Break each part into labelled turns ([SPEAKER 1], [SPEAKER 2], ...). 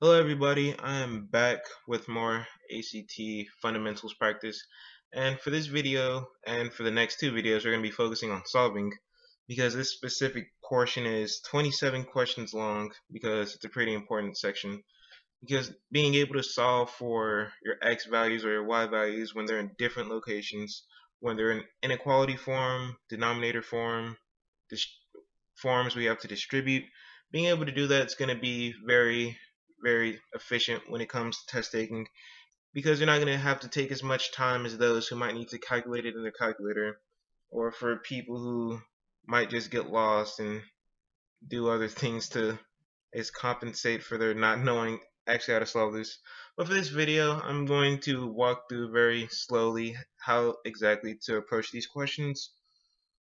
[SPEAKER 1] Hello everybody, I am back with more ACT fundamentals practice, and for this video and for the next two videos we're going to be focusing on solving because this specific portion is 27 questions long because it's a pretty important section, because being able to solve for your x values or your y values when they're in different locations, when they're in inequality form, denominator form, forms we have to distribute. Being able to do that is going to be very efficient when it comes to test taking, because you're not going to have to take as much time as those who might need to calculate it in their calculator, or for people who might just get lost and do other things to compensate for their not knowing actually how to solve this. But for this video, I'm going to walk through very slowly how exactly to approach these questions.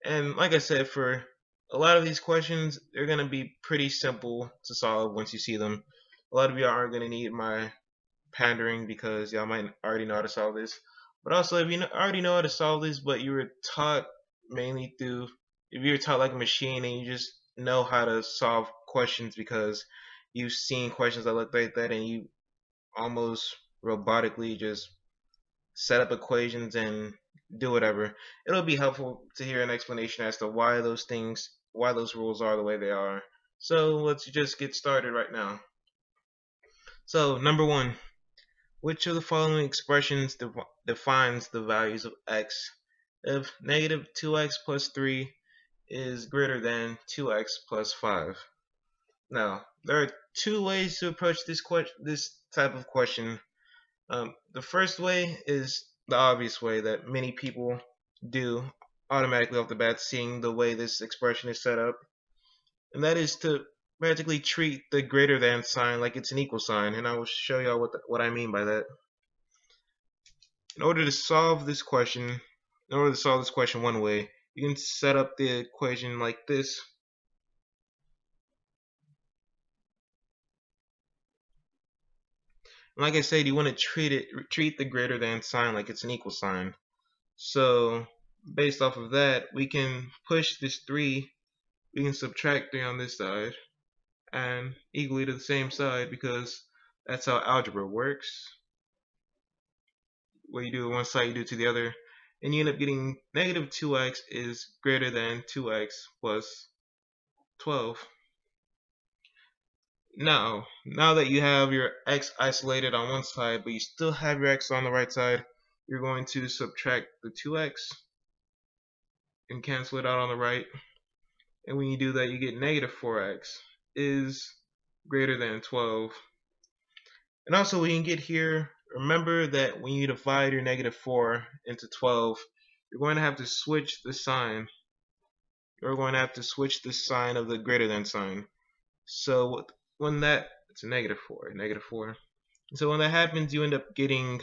[SPEAKER 1] And like I said, for a lot of these questions, they're going to be pretty simple to solve once you see them. A lot of you aren't going to need my pandering because y'all might already know how to solve this. But also, if you already know how to solve this, but you were taught mainly through, if you were taught like a machine and you just know how to solve questions because you've seen questions that look like that and you almost robotically just set up equations and do whatever, it'll be helpful to hear an explanation as to why those rules are the way they are. So let's just get started right now. So number one, which of the following expressions defines the values of x if negative 2x plus 3 is greater than 2x plus 5? Now, there are two ways to approach this type of question. The first way is the obvious way that many people do automatically off the bat, seeing the way this expression is set up, and that is to practically treat the greater than sign like it's an equal sign, and I will show y'all what I mean by that. In order to solve this question one way, you can set up the equation like this. Like I said, you want to treat the greater than sign like it's an equal sign. So based off of that, we can push this 3, we can subtract 3 on this side and equally to the same side, because that's how algebra works. What you do to one side, you do to the other, and you end up getting negative 2x is greater than 2x plus 12. Now that you have your x isolated on one side, but you still have your x on the right side, you're going to subtract the 2x and cancel it out on the right. And when you do that, you get negative 4x is greater than 12. And also, we can get here, remember that when you divide your negative 4 into 12, you're going to have to switch the sign. You're going to have to switch the sign of the greater than sign. So when it's a negative 4. So when that happens, you end up getting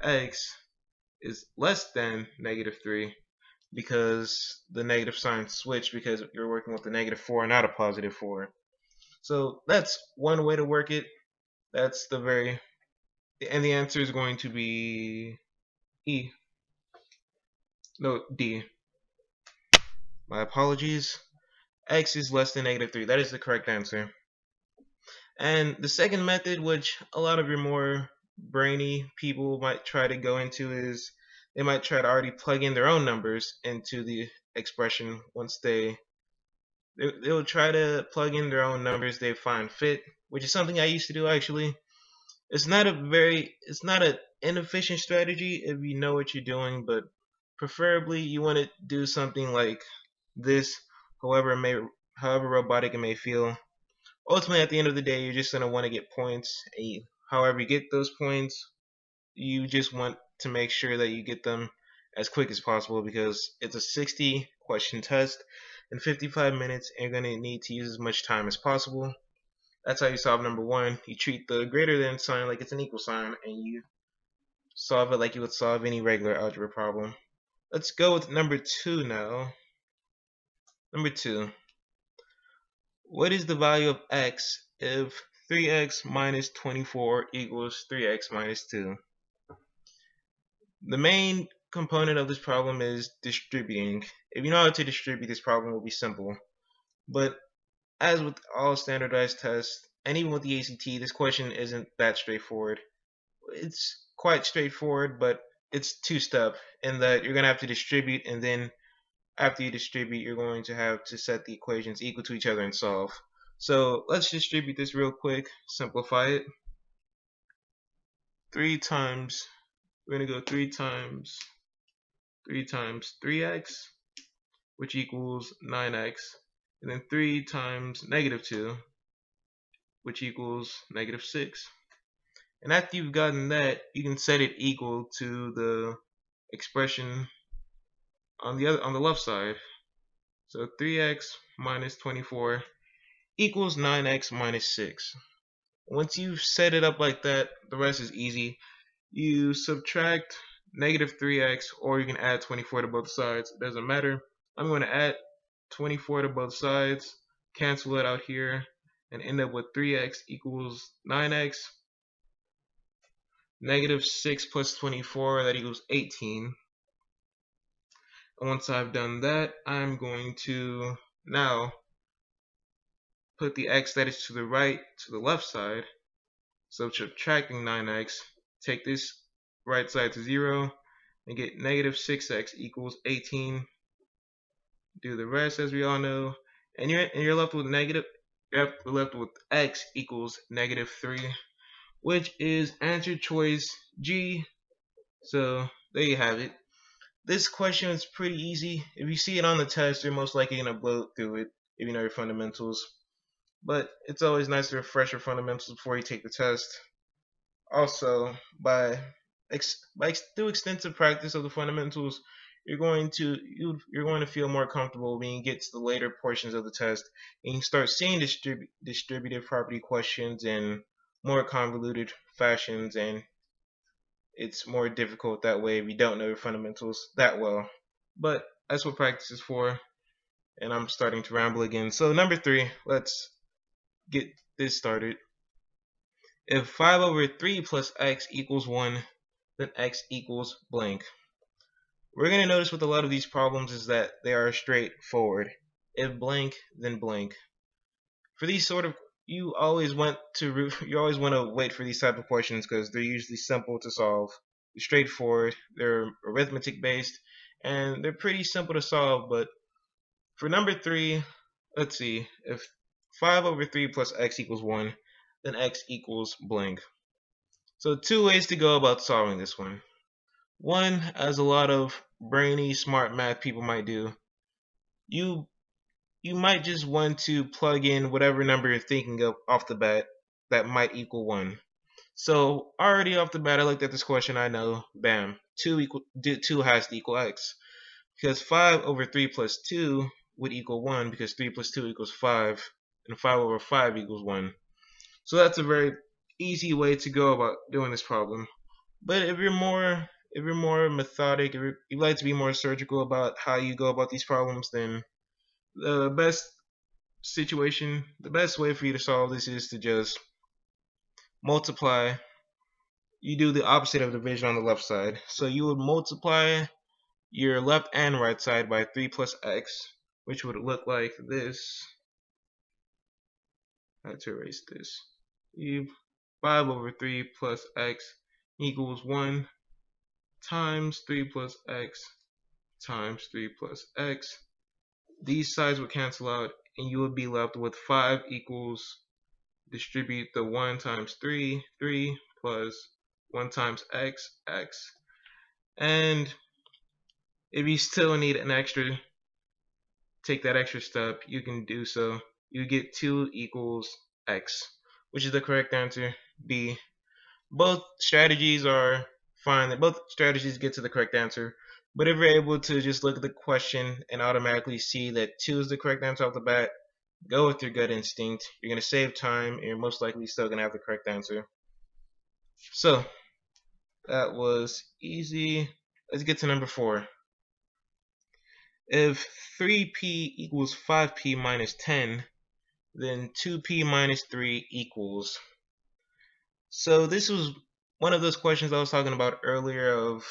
[SPEAKER 1] x is less than negative 3, because the negative sign switched because you're working with the negative 4 not a positive 4. So that's one way to work it. That's and the answer is going to be D. My apologies. X is less than negative 3. That is the correct answer. And the second method, which a lot of your more brainy people might try to go into, is they might try to already plug in their own numbers into the expression. Once they'll try to plug in their own numbers they find fit, which is something I used to do actually. It's not an inefficient strategy if you know what you're doing, but preferably you want to do something like this, however robotic it may feel. Ultimately, at the end of the day, you're just going to want to get points, and however you get those points, you just want to make sure that you get them as quick as possible, because it's a 60 question test in 55 minutes, and you're going to need to use as much time as possible. That's how you solve number one. You treat the greater than sign like it's an equal sign, and you solve it like you would solve any regular algebra problem. Let's go with number 2 now. Number 2. What is the value of x if 3x minus 24 equals 3x minus 2? The main component of this problem is distributing. If you know how to distribute, this problem will be simple. But as with all standardized tests, And even with the ACT, this question isn't that straightforward. It's quite straightforward, but it's two-step in that you're going to have to distribute, and then after you distribute, you're going to have to set the equations equal to each other and solve. So let's distribute this real quick, simplify it. 3 times, we're going to go 3 times 3x, which equals 9x, and then 3 times -2, which equals -6. And after you've gotten that, you can set it equal to the expression on the left side. So 3x minus 24 equals 9x minus 6. Once you've set it up like that, the rest is easy. You subtract -3x, or you can add 24 to both sides. It doesn't matter. I'm going to add 24 to both sides, cancel it out here, and end up with 3x equals 9x. -6 plus 24, that equals 18. And once I've done that, I'm going to now put the x that is to the right to the left side. So subtracting 9x, take this right side to 0 and get -6x equals 18. Do the rest as we all know, and you're left with x equals -3, which is answer choice G. So there you have it. This question is pretty easy. If you see it on the test, you're most likely going to blow through it if you know your fundamentals. But it's always nice to refresh your fundamentals before you take the test. Also, through extensive practice of the fundamentals, you're going to feel more comfortable when you get to the later portions of the test, and you start seeing distributive property questions in more convoluted fashions, and it's more difficult that way if you don't know your fundamentals that well. But that's what practice is for, and I'm starting to ramble again. So number 3, let's get this started. If 5/3 plus x equals 1, then x equals blank. We're going to notice with a lot of these problems is that they are straightforward. If blank, then blank. For these sort of, you always want to wait for these type of questions because they're usually simple to solve. They're straightforward, they're arithmetic based, and they're pretty simple to solve. But for number 3, let's see, if 5/3 plus x equals 1, then x equals blank. So 2 ways to go about solving this one. One, as a lot of brainy, smart math people might do, you might just want to plug in whatever number you're thinking of off the bat that might equal 1. So already off the bat, I looked at this question, I know, bam, 2 has to equal x. Because 5/3 plus 2 would equal 1, because 3 plus 2 equals 5, and 5/5 equals 1. So that's a very easy way to go about doing this problem. But if you're more methodic, if you like to be more surgical about how you go about these problems, then the best way for you to solve this is to just multiply. You do the opposite of division on the left side. So you would multiply your left and right side by 3 plus x, which would look like this. I had to erase this. 5/3 plus x equals 1 times 3 plus x times 3 plus x. These sides would cancel out, and you would be left with 5 equals, distribute the 1 times 3, 3 plus 1 times x, x. And if you still need take that extra step, you can do so. You get 2 equals x, which is the correct answer, B. Both strategies are fine. Both strategies get to the correct answer. But if you're able to just look at the question and automatically see that 2 is the correct answer off the bat, go with your gut instinct. You're going to save time, and you're most likely still going to have the correct answer. So that was easy. Let's get to number 4. If 3p equals 5p minus 10, then 2p minus 3 equals. So this was one of those questions I was talking about earlier of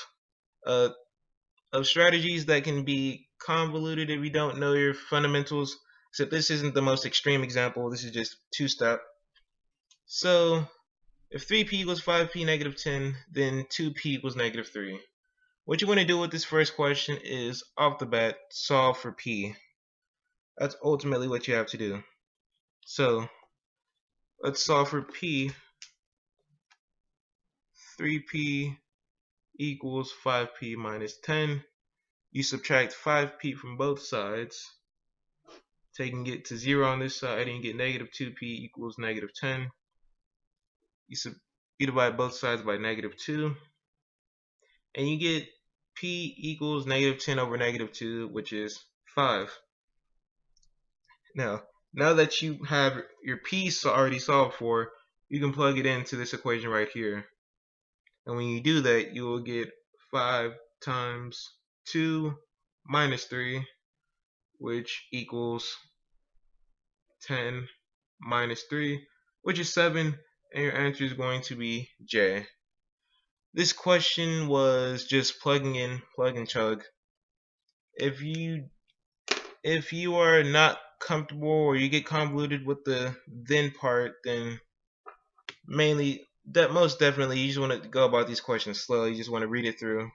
[SPEAKER 1] strategies that can be convoluted if you don't know your fundamentals. Except this isn't the most extreme example. This is just two-step. So if 3p equals 5p negative 10, then 2p equals negative 3. What you want to do with this first question is, off the bat, solve for p. That's ultimately what you have to do. So let's solve for p. 3p equals 5p minus 10. You subtract 5p from both sides, taking it to 0 on this side, and you get negative 2p equals negative 10. You divide both sides by negative 2, and you get p equals negative 10 over negative 2, which is 5. Now that you have your p already solved for, you can plug it into this equation right here. And when you do that, you will get 5 times 2 minus 3, which equals 10 minus 3, which is 7, and your answer is going to be J. This question was just plugging in, plug and chug. If you are not comfortable or you get convoluted with the then part, then most definitely you just want to go about these questions slowly. You just want to read it through.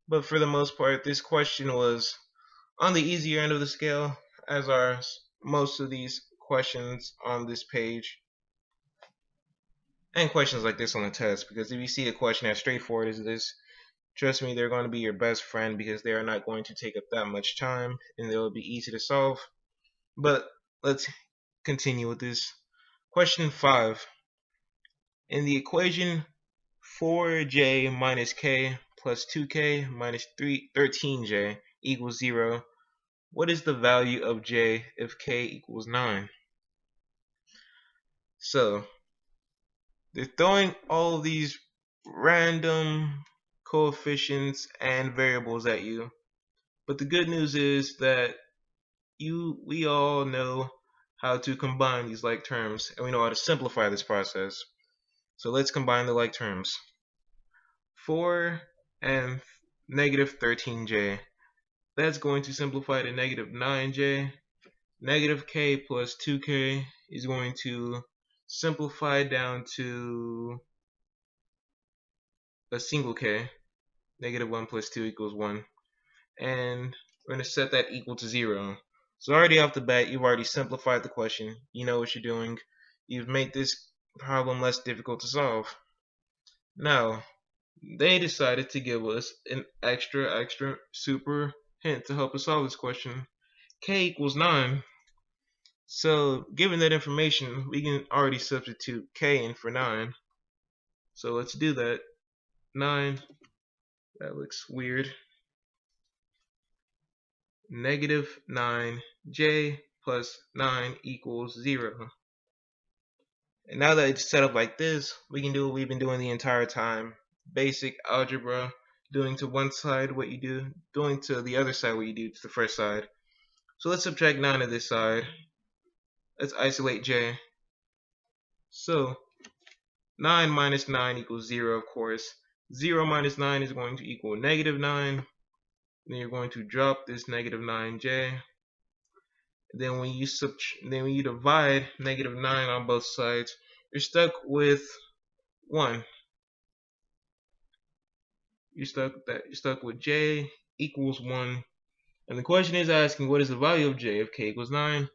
[SPEAKER 1] But for the most part, this question was on the easier end of the scale, as are most of these questions on this page, and questions like this on the test. Because if you see a question as straightforward as this, trust me, they're going to be your best friend, because they are not going to take up that much time and they will be easy to solve. But let's continue with this. Question 5. In the equation 4j minus k plus 2k minus 13j equals 0, what is the value of j if k equals 9? So they're throwing all of these random coefficients and variables at you, but the good news is that we all know how to combine these like terms, and we know how to simplify this process. So let's combine the like terms. 4 and negative 13j. That's going to simplify to negative 9j. Negative k plus 2k is going to simplify down to a single k. Negative 1 plus 2 equals 1. And we're going to set that equal to 0. So already off the bat, you've already simplified the question. You know what you're doing. You've made this problem less difficult to solve. Now, they decided to give us an extra super hint to help us solve this question. K equals 9. So given that information, we can already substitute K in for 9. So let's do that. 9, that looks weird. Negative 9j plus 9 equals 0. And now that it's set up like this, we can do what we've been doing the entire time. Basic algebra, doing to one side what you do, doing to the other side what you do to the first side. So let's subtract 9 to this side. Let's isolate j. So 9 minus 9 equals 0, of course. 0 minus 9 is going to equal negative 9. Then you're going to drop this negative 9j. Then when you divide negative 9 on both sides, you're stuck with 1. You're stuck with j equals 1. And the question is asking, what is the value of j if k equals 9?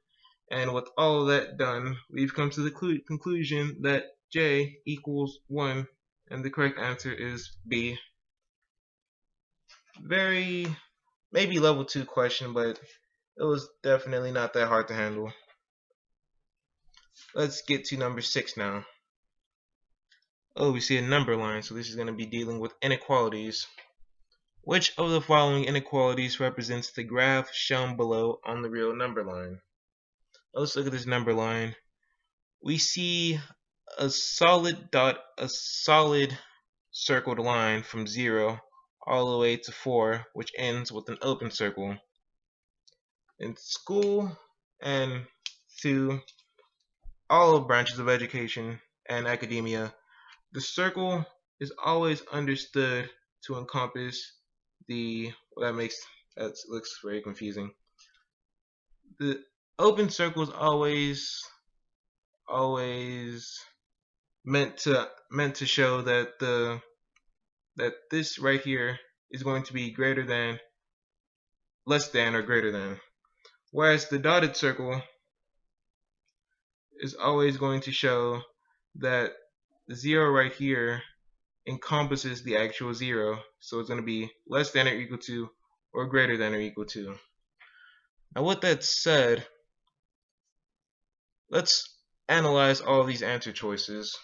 [SPEAKER 1] And with all of that done, we've come to the conclusion that j equals 1, and the correct answer is B. Very, maybe level 2 question, but it was definitely not that hard to handle. Let's get to number 6 now. Oh, we see a number line, so this is going to be dealing with inequalities. Which of the following inequalities represents the graph shown below on the real number line? Let's look at this number line. We see a solid circled line from 0 all the way to 4, which ends with an open circle. In school and through all branches of education and academia, the circle is always understood to encompass that looks very confusing. The open circle is always meant to show that this right here is going to be greater than, less than, or greater than. Whereas the dotted circle is always going to show that the 0 right here encompasses the actual 0. So it's going to be less than or equal to, or greater than or equal to. Now with that said, let's analyze all of these answer choices.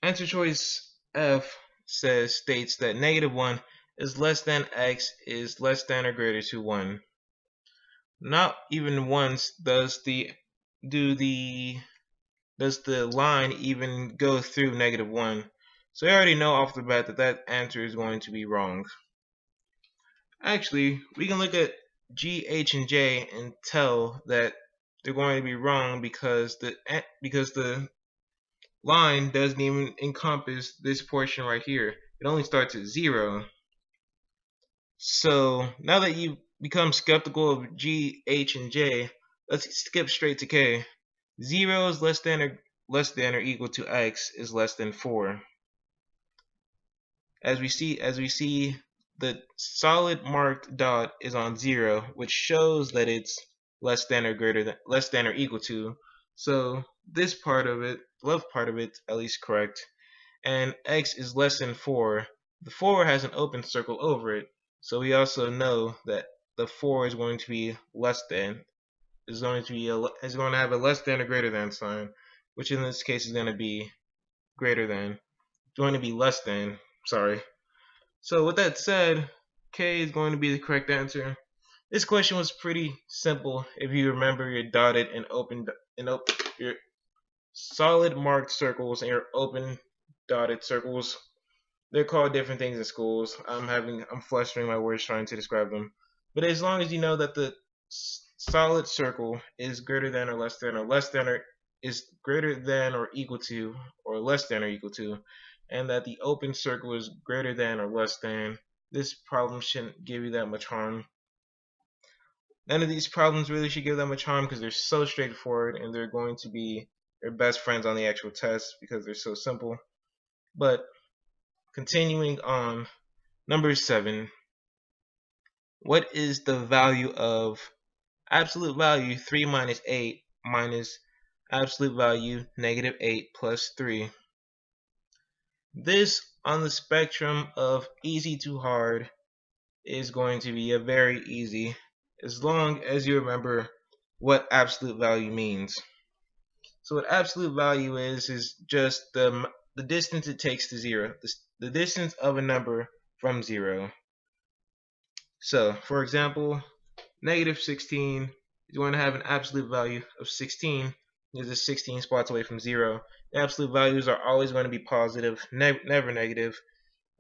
[SPEAKER 1] Answer choice F states that -1 is less than x is less than or greater to 1. Not even once does the line even go through -1. So you already know off the bat that that answer is going to be wrong. Actually, we can look at G, H, and J and tell that they're going to be wrong because the line doesn't even encompass this portion right here. It only starts at 0. So now that you've become skeptical of G, H, and J, let's skip straight to K. 0 is less than or equal to x is less than 4. As we see, the solid marked dot is on 0, which shows that it's less than or equal to. So this part of it, the left part of it, at least correct. And x is less than 4. The 4 has an open circle over it, so we also know that the 4 is going to be less than, is going to have a less than or greater than sign, which in this case is going to be greater than, going to be less than, sorry. So with that said, K is going to be the correct answer. This question was pretty simple if you remember your dotted and your solid marked circles and your open dotted circles. They're called different things in schools. I'm flustering my words trying to describe them. But as long as you know that the solid circle is greater than or less than, or is greater than or equal to, or less than or equal to, and that the open circle is greater than or less than, this problem shouldn't give you that much harm. None of these problems really should give that much harm because they're so straightforward and they're going to be your best friends on the actual test because they're so simple. But continuing on, number 7. What is the value of absolute value 3 minus 8 minus absolute value -8 plus 3? This, on the spectrum of easy to hard, is going to be a very easy, as long as you remember what absolute value means. So what absolute value is just the distance it takes to 0, the distance of a number from 0. So for example, -16 is going to have an absolute value of 16. Because it's 16 spots away from 0. The absolute values are always going to be positive, never negative.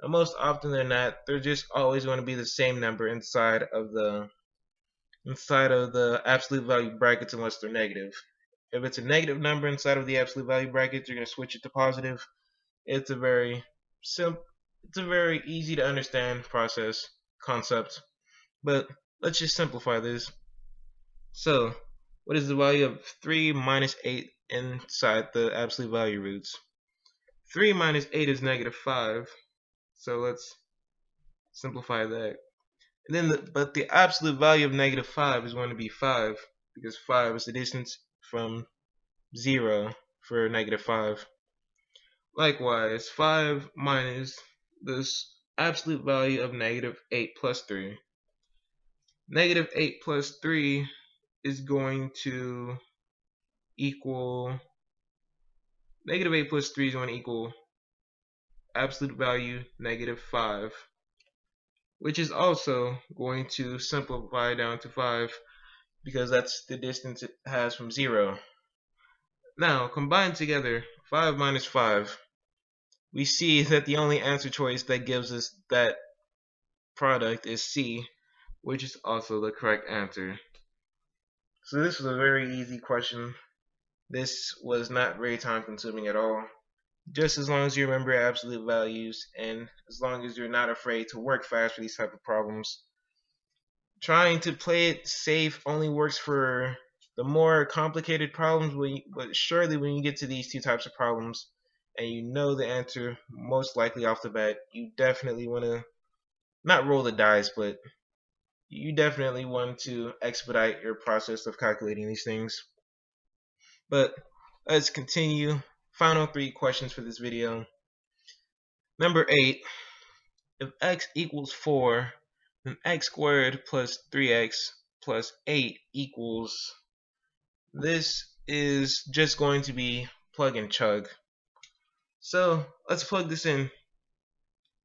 [SPEAKER 1] And most often than not, they're just always going to be the same number inside of the absolute value brackets unless they're negative. If it's a negative number inside of the absolute value brackets, you're going to switch it to positive. It's a very easy to understand concept. But let's just simplify this. So what is the value of 3 minus 8 inside the absolute value roots? 3 minus 8 is -5. So let's simplify that. And then but the absolute value of -5 is going to be 5 because 5 is the distance from 0 for -5. Likewise, 5 minus this absolute value of -8 plus 3. -8 plus 3 is going to equal, -8 plus 3 is going to equal absolute value -5, which is also going to simplify down to 5 because that's the distance it has from 0. Now combined together, 5 minus 5, we see that the only answer choice that gives us that product is C, which is also the correct answer. So this was a very easy question. This was not very time consuming at all. Just as long as you remember absolute values and as long as you're not afraid to work fast for these type of problems. Trying to play it safe only works for The more complicated problems, but surely when you get to these two types of problems and you know the answer most likely off the bat, you definitely want to not roll the dice, but you definitely want to expedite your process of calculating these things. But let's continue. Final 3 questions for this video. Number 8, if x equals 4, then x squared plus 3x plus 8 equals, this is just going to be plug and chug. So let's plug this in.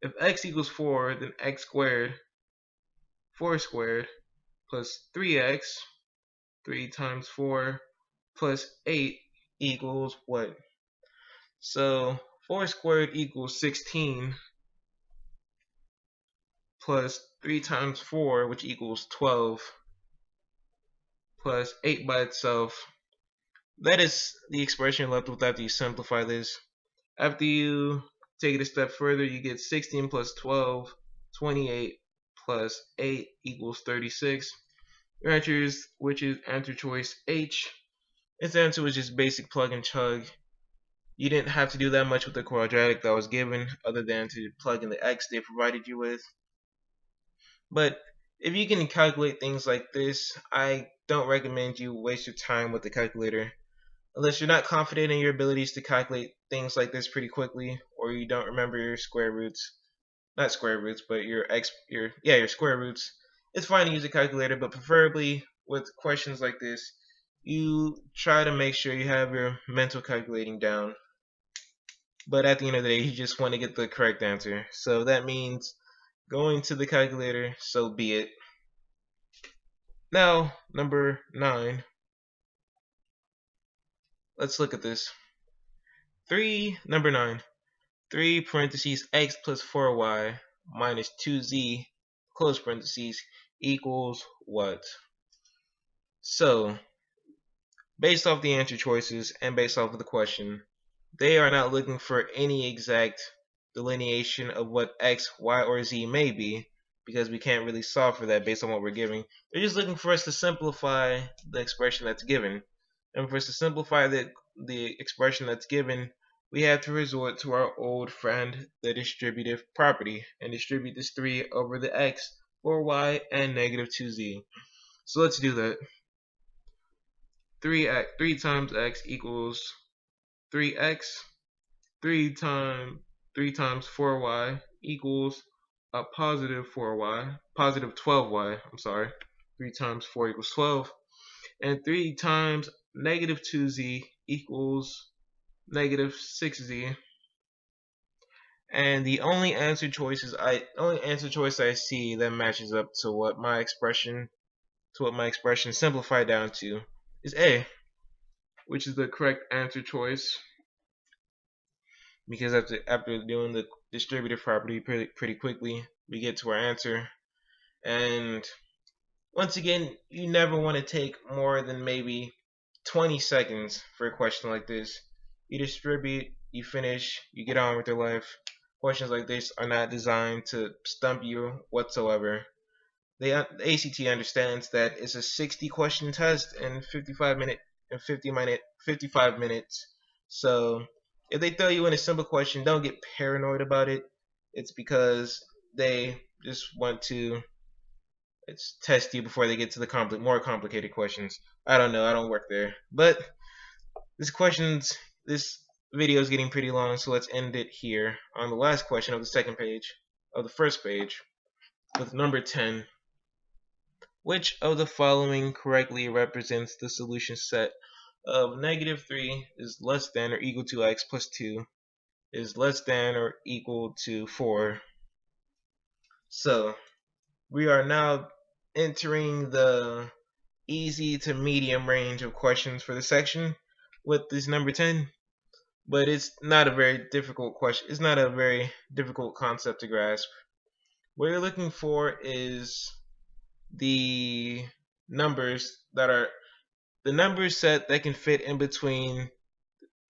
[SPEAKER 1] If x equals 4, then x squared, 4 squared, plus 3x, 3 times 4, plus 8 equals what? So 4 squared equals 16, plus 3 times 4, which equals 12, plus 8 by itself. That is the expression left with after you simplify this. After you take it a step further, you get 16 plus 12, 28, plus 8 equals 36. Your answer is, which is answer choice H. Its answer was just basic plug and chug. You didn't have to do that much with the quadratic that was given, other than to plug in the x they provided you with. But if you can calculate things like this, I don't recommend you waste your time with the calculator. Unless you're not confident in your abilities to calculate things like this pretty quickly, or you don't remember your square roots. Not square roots, but your square roots. It's fine to use a calculator, but preferably with questions like this, you try to make sure you have your mental calculating down. But at the end of the day, you just want to get the correct answer. So that means going to the calculator, so be it. Now, number 9. Let's look at this. Number 9. 3 parentheses x plus 4y minus 2z close parentheses equals what? So, based off the answer choices and based off of the question, they are not looking for any exact delineation of what x, y, or z may be, because we can't really solve for that based on what we're giving. They're just looking for us to simplify the expression that's given. And for us to simplify the expression that's given, we have to resort to our old friend, the distributive property, and distribute this 3 over the x, 4y, and negative 2z. So let's do that. 3 times x equals 3x. 3 times 4y equals a positive 12y. I'm sorry. 3 times 4 equals 12. And 3 times negative 2z equals negative 6z. And the only answer choice I see that matches up to what my expression simplified down to is A, which is the correct answer choice, because after doing the distributive property pretty quickly, we get to our answer. And once again, you never want to take more than maybe 20 seconds for a question like this. You distribute, you finish, you get on with your life. Questions like this are not designed to stump you whatsoever. The ACT understands that it's a 60 question test in 55 minutes. So if they throw you in a simple question, don't get paranoid about it. It's because they just want to test you before they get to the more complicated questions. I don't know, I don't work there. But this video is getting pretty long, so let's end it here on the last question of the first page, with number 10. Which of the following correctly represents the solution set of negative 3 is less than or equal to x plus 2 is less than or equal to 4? So we are now entering the easy to medium range of questions for the section with this number 10. But it's not a very difficult question. It's not a very difficult concept to grasp. What you're looking for is the numbers set that can fit in between,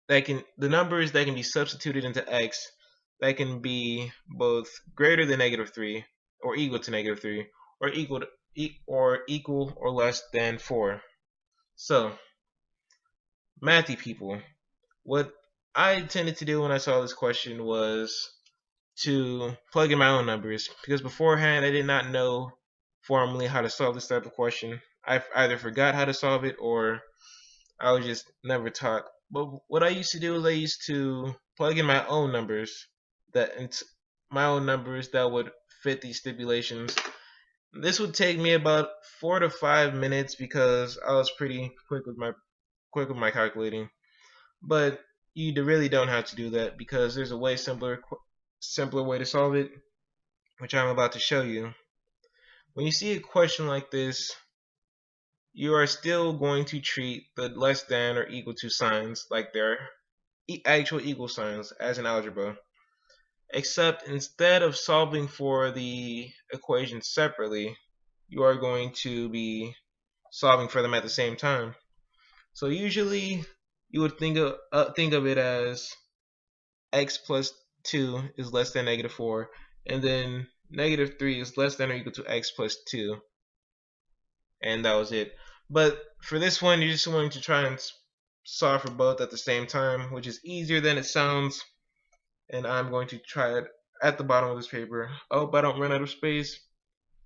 [SPEAKER 1] the numbers that can be substituted into x that can be both greater than negative 3 or equal to negative 3 or equal or less than 4. So, mathy people, what I tended to do when I saw this question was to plug in my own numbers, because beforehand I did not know formally how to solve this type of question. I either forgot how to solve it or I was just never taught. But what I used to do is I used to plug in my own numbers that would fit these stipulations. This would take me about 4 to 5 minutes because I was pretty quick with my calculating. But you really don't have to do that because there's a way simpler way to solve it, which I'm about to show you. When you see a question like this, you are still going to treat the less than or equal to signs like they're actual equal signs as in algebra, except instead of solving for the equation separately, you are going to be solving for them at the same time. So usually you would think of it as x plus 2 is less than negative 4, and then negative 3 is less than or equal to x plus 2, and that was it. But for this one, you're just going to try and solve for both at the same time, which is easier than it sounds, and I'm going to try it at the bottom of this paper. I hope I don't run out of space.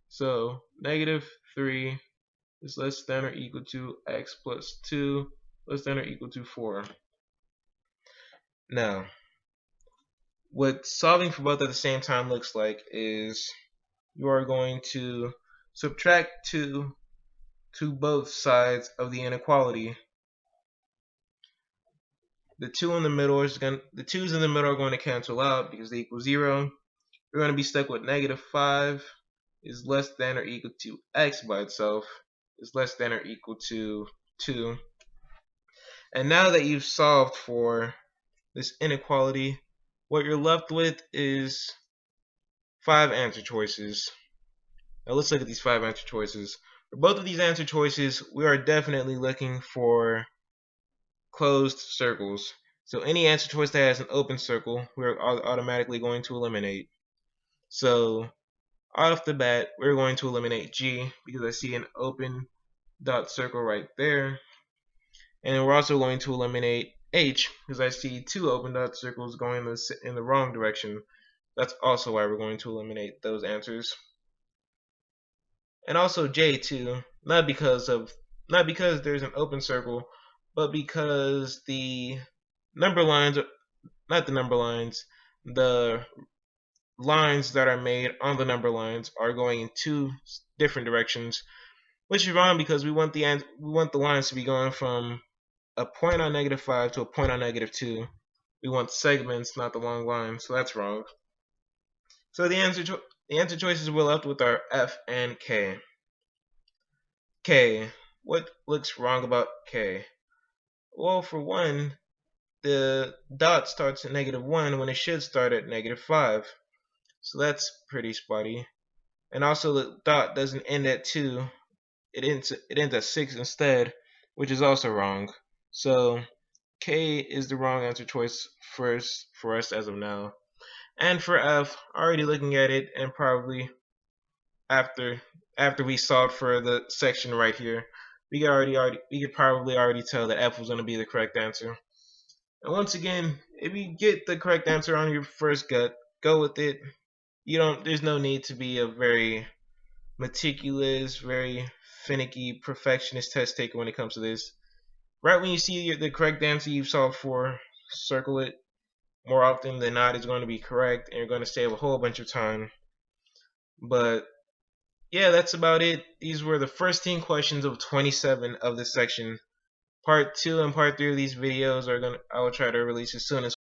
[SPEAKER 1] So negative 3 is less than or equal to x plus 2 less than or equal to 4. Now, what solving for both at the same time looks like is you are going to subtract 2 to both sides of the inequality. The 2's in the middle are going to cancel out because they equal 0. We're going to be stuck with negative 5 is less than or equal to x by itself is less than or equal to 2. And now that you've solved for this inequality, what you're left with is 5 answer choices. Now let's look at these 5 answer choices. For both of these answer choices, we are definitely looking for closed circles. So any answer choice that has an open circle, we're automatically going to eliminate. So off the bat, we're going to eliminate G because I see an open dot circle right there. And we're also going to eliminate H because I see 2 open dot circles going in the wrong direction. That's also why we're going to eliminate those answers. And also J too, not because there's an open circle, but because the lines that are made on the number lines are going in 2 different directions, which is wrong because we want the lines to be going from a point on negative 5 to a point on negative 2. We want segments, not the long line, so that's wrong. So the answer choices we're left with are F and K. K. What looks wrong about K? Well, for one, the dot starts at negative 1 when it should start at negative 5. So that's pretty spotty. And also the dot doesn't end at 2. It ends at 6 instead, which is also wrong. So K is the wrong answer choice for us as of now. And for F, already looking at it, and probably after we solved for the section right here, we could probably already tell that F was going to be the correct answer. And once again, if you get the correct answer on your first gut, go with it. There's no need to be a very meticulous, very finicky perfectionist test taker when it comes to this. Right when you see the correct answer you've solved for, circle it. More often than not, it's going to be correct, and you're going to save a whole bunch of time. But yeah, that's about it. These were the first 10 questions of 27 of this section. Part 2 and Part 3 of these videos I will try to release as soon as